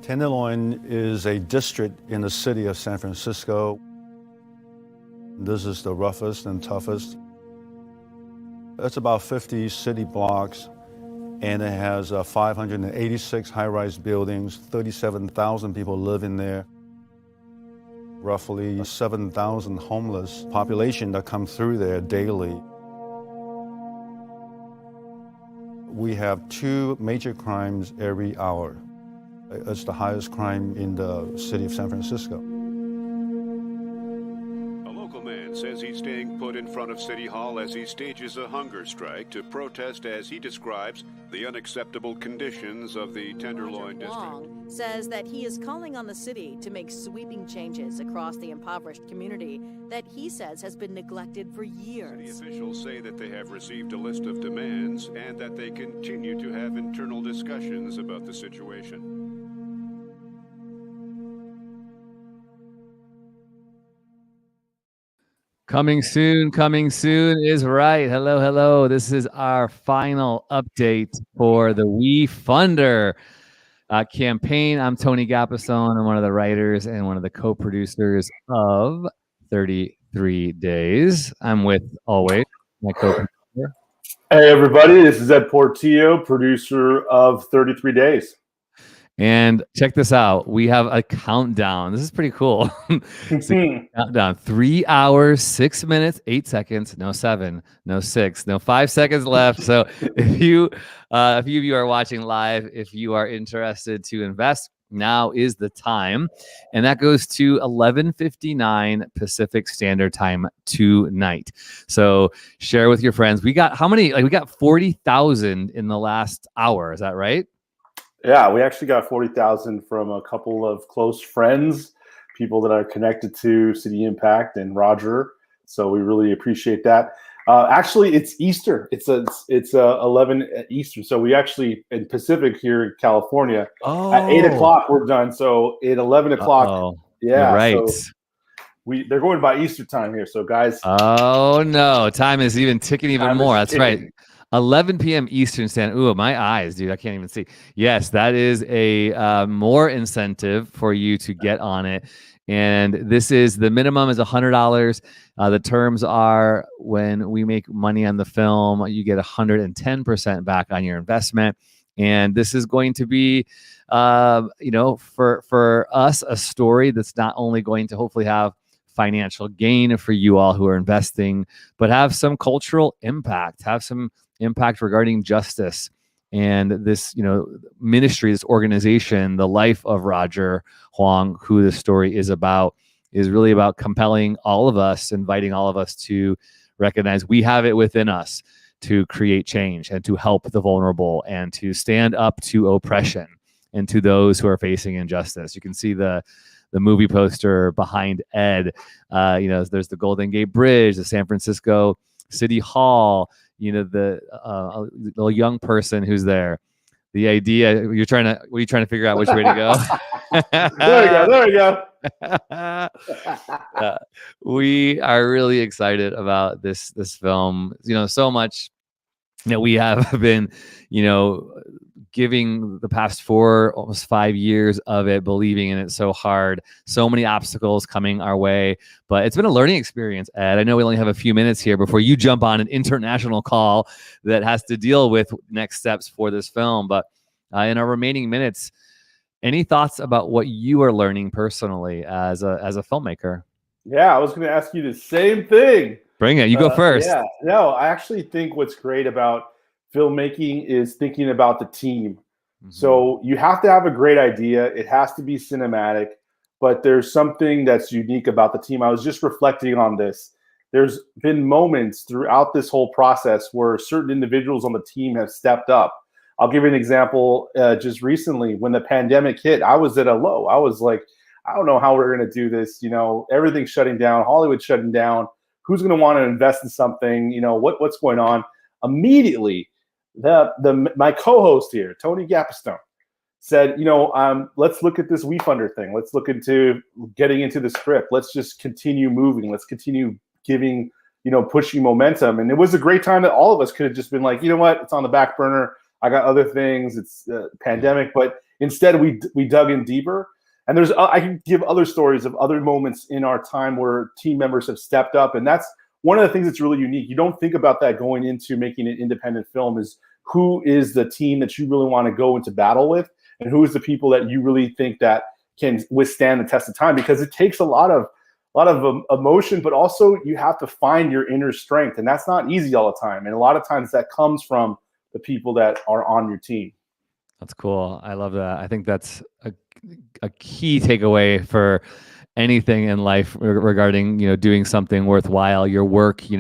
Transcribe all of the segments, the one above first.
Tenderloin is a district in the city of San Francisco. This is the roughest and toughest. It's about 50 city blocks, and it has 586 high-rise buildings, 37,000 people live in there, roughly 7,000 homeless population that come through there daily. We have 2 major crimes every hour. It's the highest crime in the city of San Francisco. A local man says he's staying put in front of City Hall as he stages a hunger strike to protest, as he describes, the unacceptable conditions of the Tenderloin district. Wong says that he is calling on the city to make sweeping changes across the impoverished community that he says has been neglected for years. City officials say that they have received a list of demands and that they continue to have internal discussions about the situation. Coming soon is right. Hello. This is our final update for the WeFunder campaign. I'm Tony Gapason. I'm one of the writers and one of the co-producers of 33 Days. I'm with always my co-producer. Hey, everybody. This is Ed Portillo, producer of 33 Days. And check this out. We have a countdown. This is pretty cool. Countdown. 3 hours, 6 minutes, 8 seconds. No 7, no 6, no 5 seconds left. So if you of you are watching live, if you are interested to invest, now is the time. And that goes to 11:59 Pacific Standard Time tonight. So share with your friends. We got how many? We got 40,000 in the last hour. Is that right? Yeah, we actually got 40,000 from a couple of close friends, people that are connected to City Impact and Roger. So we really appreciate that. Actually, it's Easter. It's 11 Eastern. So we actually in Pacific here in California at 8 o'clock we're done. So at 11 o'clock, yeah, you're right. So they're going by Easter time here. So guys, oh no, time is even ticking even more. That's ticking. right. 11 p.m. Eastern Standard. Ooh, my eyes, dude. I can't even see. Yes, that is a more incentive for you to get on it. And this is the minimum is $100. The terms are when we make money on the film, you get 110% back on your investment. And this is going to be, for us, a story that's not only going to hopefully have financial gain for you all who are investing, but have some cultural impact, have some impact regarding justice. And this, ministry, this organization, the life of Roger Huang, who the story is about, is really about compelling all of us, inviting all of us to recognize we have it within us to create change and to help the vulnerable and to stand up to oppression and to those who are facing injustice. You can see the movie poster behind Ed. There's the Golden Gate Bridge, the San Francisco City Hall, the young person who's there. The idea, were you trying to figure out which way to go? There we go. We are really excited about this film. So much we have been, giving the past 4, almost 5 years of it, believing in it so hard, so many obstacles coming our way, but it's been a learning experience, Ed. I know we only have a few minutes here before you jump on an international call that has to deal with next steps for this film. But in our remaining minutes, any thoughts about what you are learning personally as a filmmaker? Yeah, I was going to ask you the same thing. Bring it. You go first. Yeah, no, I actually think what's great about filmmaking is thinking about the team. Mm-hmm. So you have to have a great idea. It has to be cinematic, but there's something that's unique about the team. I was just reflecting on this. There's been moments throughout this whole process where certain individuals on the team have stepped up. I'll give you an example. Just recently, when the pandemic hit, I was at a low. I was like, I don't know how we're going to do this. Everything's shutting down. Hollywood's shutting down. Who's going to want to invest in something? What's going on? Immediately, my co-host here, Tony Gapason, said, let's look at this WeFunder thing. Let's look into getting into the script. Let's just continue moving. Let's continue giving, pushing momentum. And it was a great time that all of us could have just been like, you know what? It's on the back burner. I got other things. It's pandemic, but Instead, we dug in deeper. And I can give other stories of other moments in our time where team members have stepped up. And that's one of the things that's really unique. You don't think about that going into making an independent film, is who is the team that you really want to go into battle with, and who is the people that you really think that can withstand the test of time, because it takes a lot of emotion, but also you have to find your inner strength, and that's not easy all the time. And a lot of times that comes from the people that are on your team. That's cool. I love that. I think that's a key takeaway for anything in life regarding, doing something worthwhile. Your work, you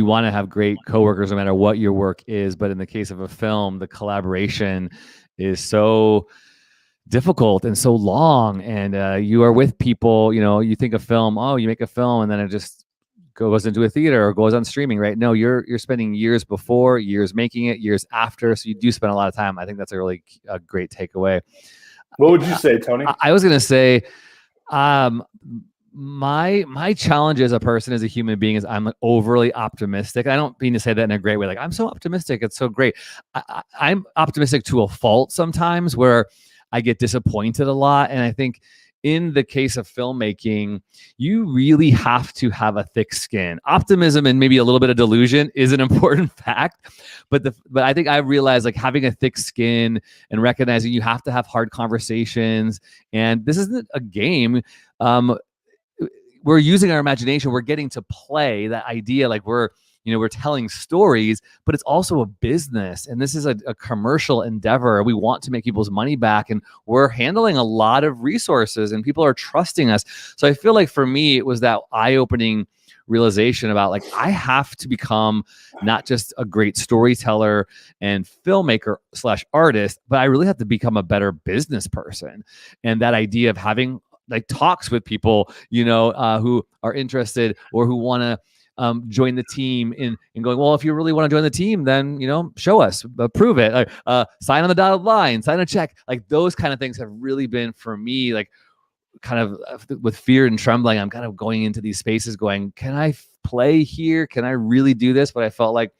want to have great coworkers no matter what your work is. But in the case of a film, the collaboration is so difficult and so long. And you are with people, you think of film, you make a film and then it just goes into a theater or goes on streaming, right? No, you're spending years before, years making it, years after. So you do spend a lot of time. I think that's a great takeaway. What would you say, Tony? I was going to say, my challenge as a person, as a human being, is I'm overly optimistic. I don't mean to say that in a great way. Like, I'm so optimistic. It's so great. I'm optimistic to a fault sometimes, where I get disappointed a lot. And I think in the case of filmmaking, you really have to have a thick skin. Optimism and maybe a little bit of delusion is an important fact, but I think I realized, like, having a thick skin and recognizing you have to have hard conversations. And this isn't a game. We're using our imagination. We're getting to play that idea. Like, we're telling stories, but it's also a business. And this is a commercial endeavor. We want to make people's money back, and we're handling a lot of resources, and people are trusting us. So I feel like for me, it was that eye-opening realization about, like, I have to become not just a great storyteller and filmmaker / artist, but I really have to become a better business person. And that idea of having, like, talks with people, who are interested or who want to join the team in going, well, if you really want to join the team, then, show us, prove it, sign on the dotted line, sign a check. Like, those kind of things have really been, for me, like, kind of with fear and trembling. I'm kind of going into these spaces going, can I play here? Can I really do this? But I felt like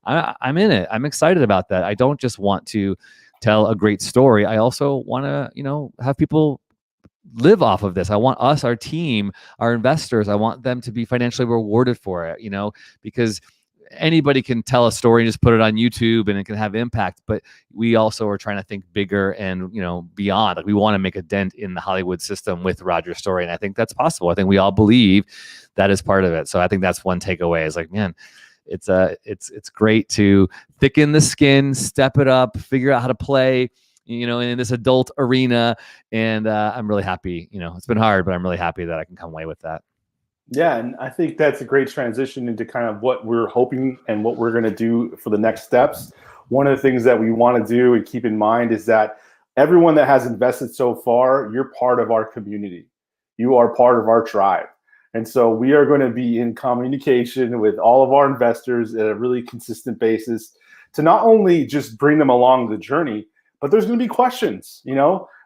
I'm in it. I'm excited about that. I don't just want to tell a great story. I also want to, have people live off of this. I want us, our team, our investors, I want them to be financially rewarded for it, because anybody can tell a story and just put it on YouTube and it can have impact. But we also are trying to think bigger and, beyond. Like, we want to make a dent in the Hollywood system with Roger's story. And I think that's possible. I think we all believe that is part of it. So I think that's one takeaway, is like, man, it's great to thicken the skin, step it up, figure out how to play, in this adult arena. And I'm really happy. It's been hard, but I'm really happy that I can come away with that. Yeah, and I think that's a great transition into kind of what we're hoping and what we're going to do for the next steps. One of the things that we want to do and keep in mind is that everyone that has invested so far, you're part of our community. You are part of our tribe. And so we are going to be in communication with all of our investors at a really consistent basis to not only just bring them along the journey, but there's going to be questions,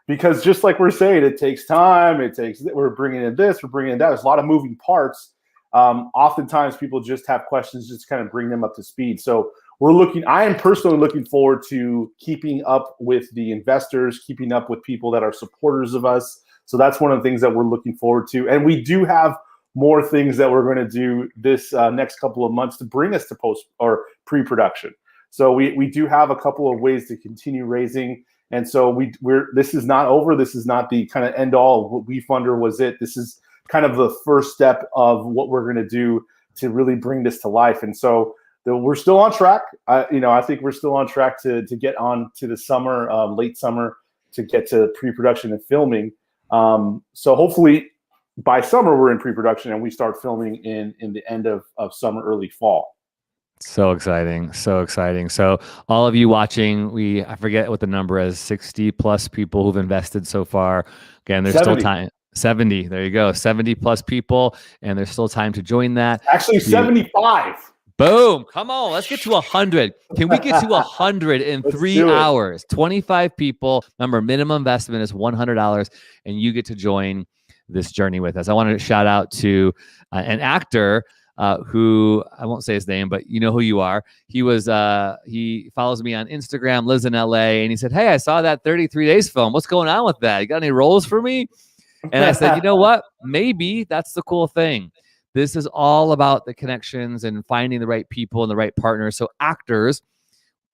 because just like we're saying, it takes time. We're bringing in this, we're bringing in that. There's a lot of moving parts. Oftentimes people just have questions, just kind of bring them up to speed. So I am personally looking forward to keeping up with the investors, keeping up with people that are supporters of us. So that's one of the things that we're looking forward to. And we do have more things that we're going to do this next couple of months to bring us to post or pre-production. So we do have a couple of ways to continue raising. And so this is not over. This is not the kind of end all. What WeFunder was it. This is kind of the first step of what we're going to do to really bring this to life. And so we're still on track. I think we're still on track to get on to the summer, late summer, to get to pre-production and filming. So hopefully by summer we're in pre-production and we start filming in the end of summer, early fall. So exciting. So exciting. So all of you watching, I forget what the number is, 60 plus people who've invested so far. Again, there's 70. Still time. 70. There you go. 70 plus people. And there's still time to join that. Actually, 75. Boom. Come on. Let's get to 100. Can we get to 100 in 3 hours? 25 people. Remember, minimum investment is $100 and you get to join this journey with us. I wanted to shout out to an actor who I won't say his name, but you know who you are. He follows me on Instagram, lives in LA, and he said, "Hey, I saw that 33 Days film. What's going on with that? You got any roles for me?" And I said, "You know what? Maybe that's the cool thing. This is all about the connections and finding the right people and the right partners. So actors,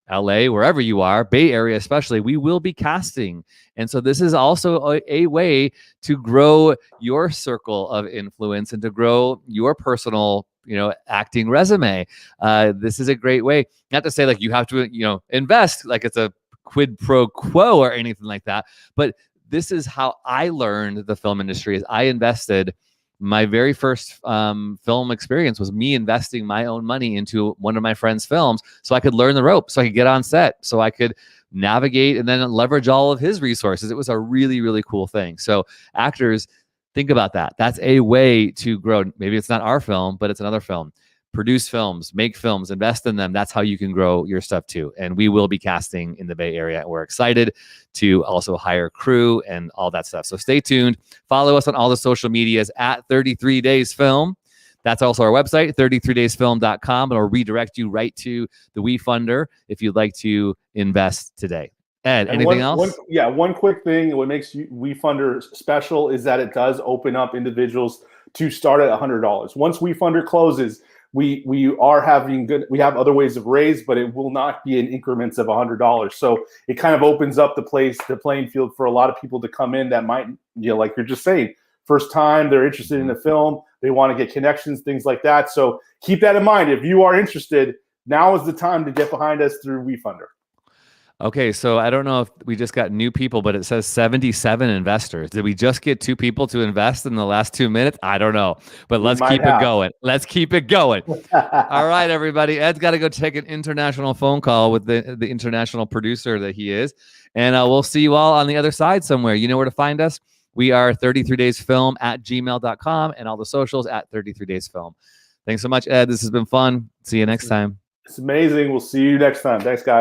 LA, wherever you are, Bay Area especially, we will be casting. And so this is also a way to grow your circle of influence and to grow your personal, acting resume. This is a great way. Not to say like you have to, invest like it's a quid pro quo or anything like that, but this is how I learned the film industry. Is I invested. My very first film experience was me investing my own money into one of my friend's films so I could learn the ropes, so I could get on set, so I could navigate and then leverage all of his resources. It was a really, really cool thing. So actors, think about that. That's a way to grow. Maybe it's not our film, but it's another film. Produce films, make films, invest in them. That's how you can grow your stuff too. And we will be casting in the Bay Area. We're excited to also hire crew and all that stuff. So stay tuned. Follow us on all the social medias at 33 Days Film. That's also our website, 33daysfilm.com. It'll redirect you right to the WeFunder if you'd like to invest today. Ed, anything else? One quick thing. What makes WeFunder special is that it does open up individuals to start at $100. Once WeFunder closes, we have other ways of raise, but it will not be in increments of $100. So it kind of opens up the playing field for a lot of people to come in that might, like you're just saying, first time they're interested in the film, they want to get connections, things like that. So keep that in mind. If you are interested, now is the time to get behind us through WeFunder. Okay, so I don't know if we just got new people, but it says 77 investors. Did we just get 2 people to invest in the last 2 minutes? I don't know, but let's keep it going. Let's keep it going. All right, everybody. Ed's got to go take an international phone call with the international producer that he is, and we'll see you all on the other side somewhere. You know where to find us. We are 33daysfilm at gmail.com and all the socials at 33daysfilm. Thanks so much, Ed. This has been fun. See you next time. It's amazing. We'll see you next time. Thanks, guys.